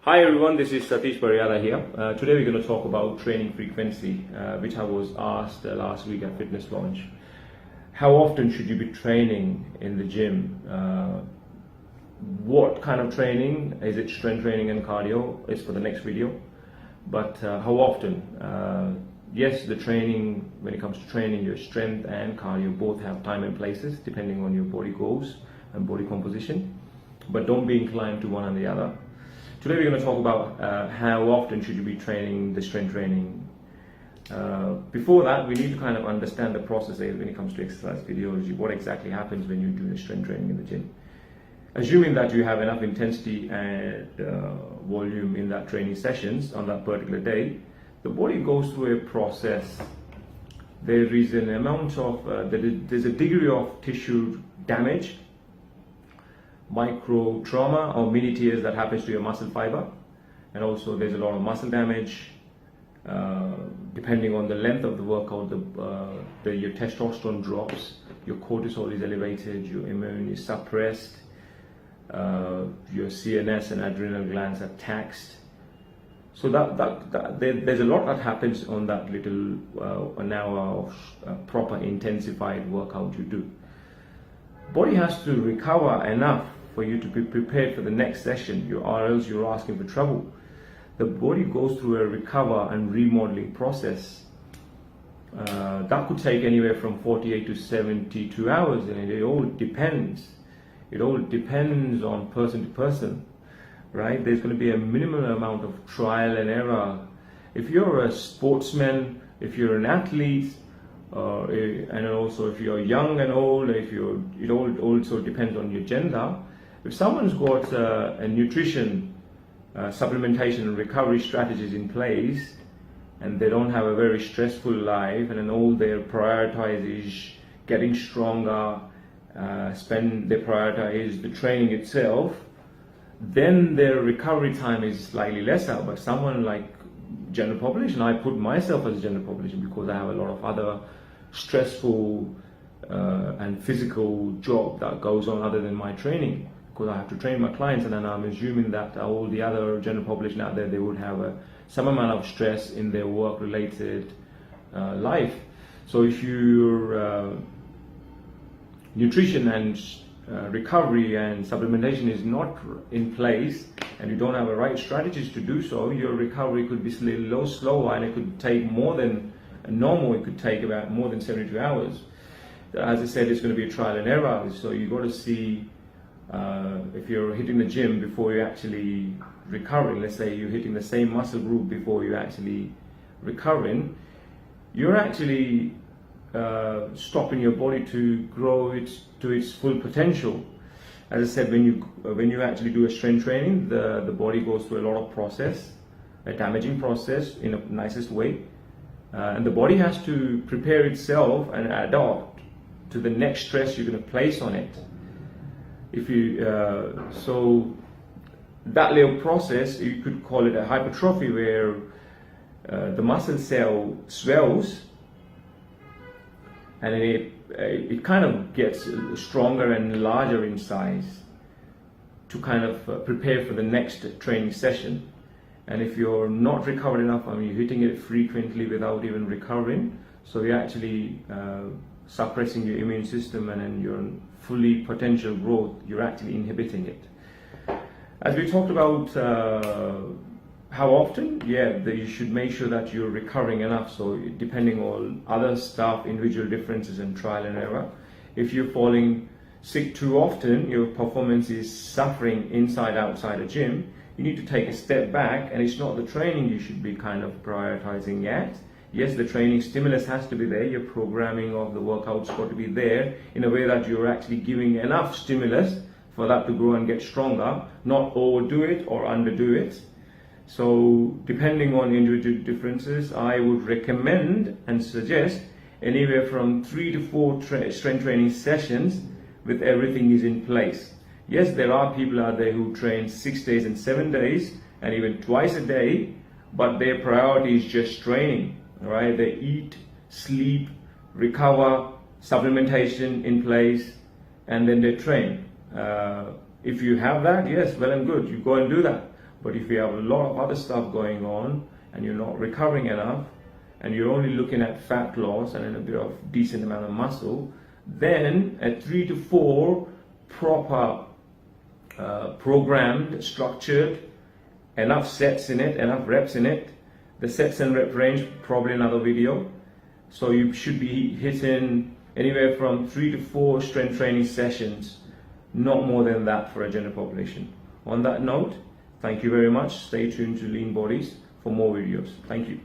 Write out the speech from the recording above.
Hi everyone, this is Satish Paryada here. Today we're going to talk about training frequency, which I was asked last week at Fitnesslounge. How often should you be training in the gym? What kind of training? Is it strength training and cardio? It's for the next video. But how often? Yes, the training, when it comes to training, your strength and cardio both have time and places depending on your body goals and body composition. But don't be inclined to one or the other. Today we're going to talk about how often should you be training the strength training. Before that, we need to kind of understand the process when it comes to exercise physiology. What exactly happens when you do the strength training in the gym? Assuming that you have enough intensity and volume in that training sessions on that particular day, the body goes through a process. There is an amount of, there's a degree of tissue damage, micro trauma or mini tears that happens to your muscle fiber, and also there's a lot of muscle damage. Depending on the length of the workout, your testosterone drops, your cortisol is elevated, your immune is suppressed, your CNS and adrenal glands are taxed. So there's a lot that happens on that little an hour of proper intensified workout you do. Body has to recover enough for you to be prepared for the next session, or else you're asking for trouble. The body goes through a recover and remodeling process. That could take anywhere from 48 to 72 hours, and it all depends. It all depends on person to person, right? There's going to be a minimal amount of trial and error. If you're a sportsman, if you're an athlete, and also if you're young and old, it all also depends on your gender. If someone's got a nutrition, supplementation and recovery strategies in place, and they don't have a very stressful life, and then all they prioritize is getting stronger, they prioritize the training itself, then their recovery time is slightly lesser. But someone like general population, I put myself as a general population because I have a lot of other stressful and physical job that goes on other than my training, because I have to train my clients, and then I'm assuming that all the other general population out there, they would have some amount of stress in their work related life. So if your nutrition and recovery and supplementation is not in place, and you don't have the right strategies to do so, your recovery could be slower, and it could take more than normal. It could take about more than 72 hours. As I said, it's going to be a trial and error. So you've got to see if you're hitting the gym before you're actually recovering. Let's say you're hitting the same muscle group before you're actually recovering. You're actually stopping your body to grow to its full potential. As I said, when you actually do a strength training, the body goes through a lot of process, a damaging process in a nicest way. And the body has to prepare itself and adapt to the next stress you're going to place on it. So that little process, you could call it a hypertrophy, where the muscle cell swells, and it kind of gets stronger and larger in size to kind of prepare for the next training session. And if you're not recovered enough, I mean, you're hitting it frequently without even recovering, so you're actually suppressing your immune system, and then your fully potential growth, you're actually inhibiting it. As we talked about how often, you should make sure that you're recovering enough. So depending on other stuff, individual differences and trial and error, if you're falling sick too often, your performance is suffering inside, outside a gym, you need to take a step back, and it's not the training you should be kind of prioritizing yet. Yes, the training stimulus has to be there, your programming of the workouts got to be there in a way that you're actually giving enough stimulus for that to grow and get stronger, not overdo it or underdo it. So depending on individual differences, I would recommend and suggest anywhere from 3 to 4 strength training sessions with everything is in place. Yes, there are people out there who train 6 days and 7 days and even twice a day, but their priority is just training, right? They eat, sleep, recover, supplementation in place, and then they train. If you have that, yes, well and good, you go and do that. But if you have a lot of other stuff going on and you're not recovering enough, and you're only looking at fat loss and a bit of decent amount of muscle, then at 3 to 4 proper programmed, structured, enough sets in it, enough reps in it. The sets and rep range, probably another video. So you should be hitting anywhere from 3 to 4 strength training sessions, not more than that for a general population. On that note, thank you very much. Stay tuned to Lean Bodies for more videos. Thank you.